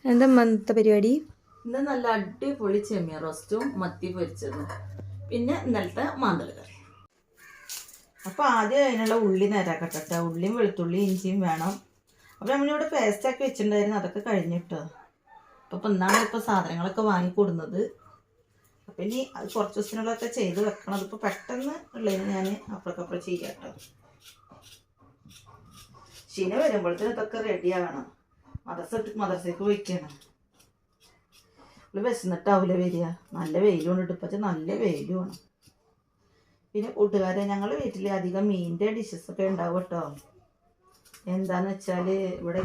എന്താ ഇന്നത്തെ പരിപാടി? ഇന്ന് നല്ല അടിപൊളി ചെമ്മീൻ റോസ്റ്റും മത്തി പൊരിച്ചതും പിന്നെ ഇന്നലത്തെ മാന്തൽ കറി. അപ്പോൾ ആദ്യം അതിനുള്ള ഉള്ളി നേരാക്കട്ടെ. ഉള്ളിയും വെളുത്തുള്ളി ഇഞ്ചിയും വേണം. അപ്പോൾ നമ്മളിവിടെ പേസ്റ്റാക്കി വെച്ചിട്ടുണ്ടായിരുന്നു, അതൊക്കെ കഴിഞ്ഞിട്ടോ. അപ്പോൾ ഇന്നാണ് ഇപ്പോൾ സാധനങ്ങളൊക്കെ വാങ്ങിക്കൊടുന്നത്. അപ്പം ഇനി അത് കുറച്ച് ദിവസത്തിനുള്ളതൊക്കെ ചെയ്ത് വെക്കണം. അതിപ്പോൾ പെട്ടെന്ന് ഉള്ളതിന് ഞാൻ അപ്പുറക്കപ്പുറം ചെയ്യാം കേട്ടോ. ശീന വരുമ്പോഴത്തേനും ഇതൊക്കെ റെഡിയാകണം. മദർസയ്ക്ക് പോയിക്കണം. ഇവിടെ വിശന്നിട്ടാവില്ല വരിക. നല്ല വെയിലുണ്ട്. ഇപ്പോഴത്തെ നല്ല വെയിലുമാണ്. പിന്നെ കൂട്ടുകാരെ, ഞങ്ങളുടെ വീട്ടിൽ അധികം മീനിൻ്റെ ഡിഷസൊക്കെ ഉണ്ടാവും കേട്ടോ. എന്താണെന്ന് വെച്ചാൽ ഇവിടെ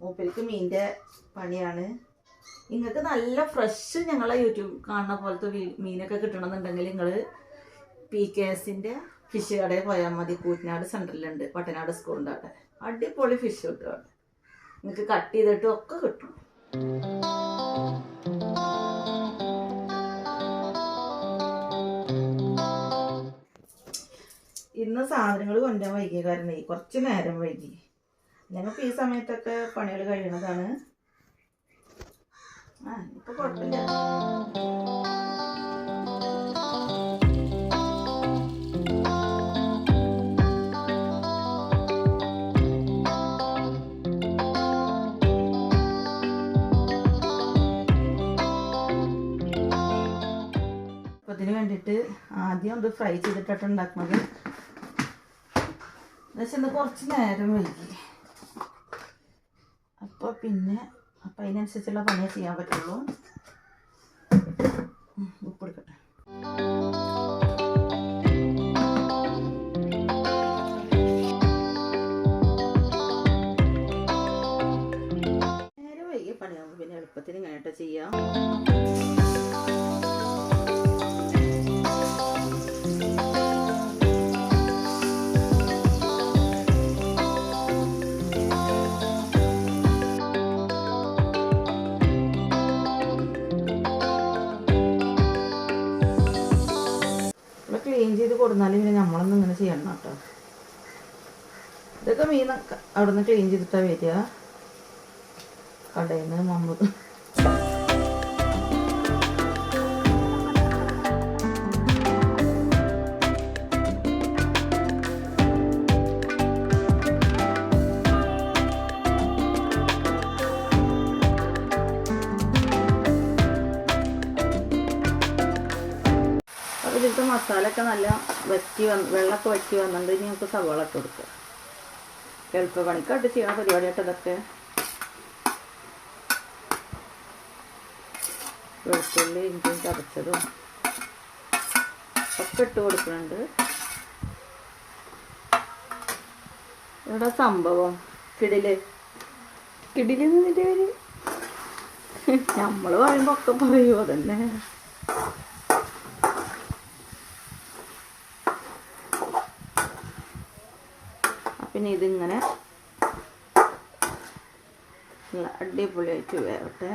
മൂപ്പർക്ക് മീനിൻ്റെ പണിയാണ്. നിങ്ങൾക്ക് നല്ല ഫ്രഷ് ഞങ്ങളെ യൂട്യൂബ് കാണുന്ന പോലത്തെ മീനൊക്കെ കിട്ടണമെന്നുണ്ടെങ്കിൽ നിങ്ങൾ PKSൻ്റെ ഫിഷ് കടയിൽ പോയാൽ മതി. കൂറ്റനാട് സെൻറ്ററിലുണ്ട്, പട്ടനാട് സ്കൂളിൻ്റെ അവിടെ. അടിപൊളി ഫിഷ് കിട്ടും അവിടെ. നിങ്ങൾക്ക് കട്ട് ചെയ്തിട്ടും ഒക്കെ കിട്ടും. ഇന്ന് സാധനങ്ങൾ കൊണ്ടുവരാൻ വൈകിയ കാരണം കുറച്ച് നേരം വൈകി. ഞങ്ങൾക്ക് ഈ സമയത്തൊക്കെ പണികൾ കഴിയണതാണ്. ഇപ്പൊ കുഴപ്പമില്ല. അപ്പം അതിന് വേണ്ടിയിട്ട് ആദ്യം ഇത് ഫ്രൈ ചെയ്തിട്ടാണ് ഉണ്ടാക്കുന്നത്. എന്നുവെച്ചാൽ കുറച്ച് നേരം വൈകി. അപ്പോൾ അതിനനുസരിച്ചുള്ള പണിയേ ചെയ്യാൻ പറ്റുള്ളൂ. ഉപ്പെടുക്കട്ടെ. നേരം വൈകിയ പണിയാകുമ്പോൾ പിന്നെ എളുപ്പത്തിന് ഇങ്ങനെയായിട്ട് ചെയ്യാം. ക്ലീൻ ചെയ്ത് കൊടുത്താലും പിന്നെ നമ്മളൊന്നും ഇങ്ങനെ ചെയ്യണം കേട്ടോ. ഇതൊക്കെ മീൻ അവിടെ നിന്ന് ക്ലീൻ ചെയ്തിട്ടാണ് വരിക കടയിൽ നിന്ന്. മുമ്പ് ഇതിലത്തെ മസാലയൊക്കെ നല്ല വെള്ളമൊക്കെ വറ്റി വന്നിട്ട് ഇനി നമുക്ക് സവാള ഇട്ട് കൊടുക്കുക. എളുപ്പ പണിക്കായിട്ട് ചെയ്യണ പരിപാടിയായിട്ട് ഇതൊക്കെ. വെളുത്തുള്ളി ഇഞ്ചിയും ചതച്ചതും ഒക്കെ ഇട്ട് കൊടുക്കുന്നുണ്ട്. ഇവിടെ സംഭവം കിടിലെന്നിൻ്റെ പേര് നമ്മൾ പറയുമ്പോൾ ഒക്കെ പറയുമോ അതന്നെ. പിന്നെ ഇതിങ്ങനെ അടിപൊളിയായിട്ട് വേവട്ടെ.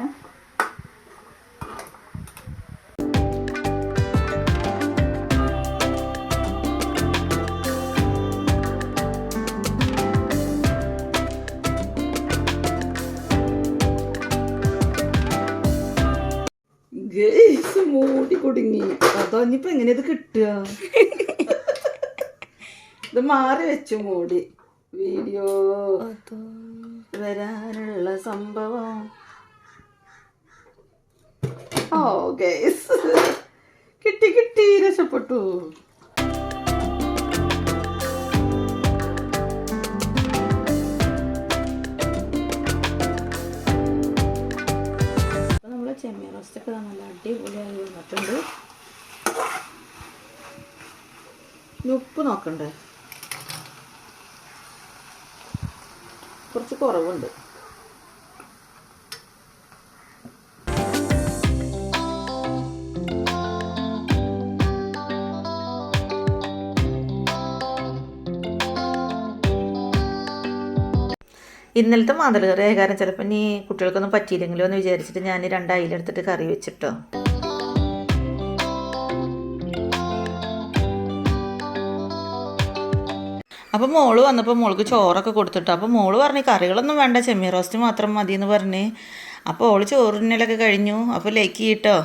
മൂടി കുടുങ്ങി. അതോ ഇനിയിപ്പോ എങ്ങനെ ഇത് കിട്ടുക? ഇത് മാറി വെച്ചു മൂടി. വീഡിയോ വരാനുള്ള സംഭവം. ഓ ഗൈസ്, കിട്ടി രക്ഷപ്പെട്ടു. അപ്പോൾ നമ്മൾ ചെമ്മീൻ റോസ്റ്റൊക്കെ നല്ല അടിപൊളിയായി വന്നിട്ടുണ്ട്. ഉപ്പ് നോക്കണ്ടേ? കുറച്ച് കുറവുണ്ട്. ഇന്നലത്തെ മാന്തൽ കറി ആയ കാരണം ചിലപ്പോൾ ഇനി കുട്ടികൾക്കൊന്നും പറ്റിയില്ലെങ്കിലോ എന്ന് വിചാരിച്ചിട്ട് ഞാൻ 2 അയില എടുത്തിട്ട് കറി വെച്ചിട്ടോ. അപ്പോൾ മോള് വന്നപ്പോൾ മോൾക്ക് ചോറൊക്കെ കൊടുത്തിട്ട് അപ്പോൾ മോള് പറഞ്ഞ് കറികളൊന്നും വേണ്ട ചെമ്മീൻ റോസ്റ്റ് മാത്രം മതി എന്ന് പറഞ്ഞ് അപ്പോൾ ഓള് ചോറിനലൊക്കെ കഴിഞ്ഞു. അപ്പോൾ ലൈക്ക് ചെയ്യട്ടോ.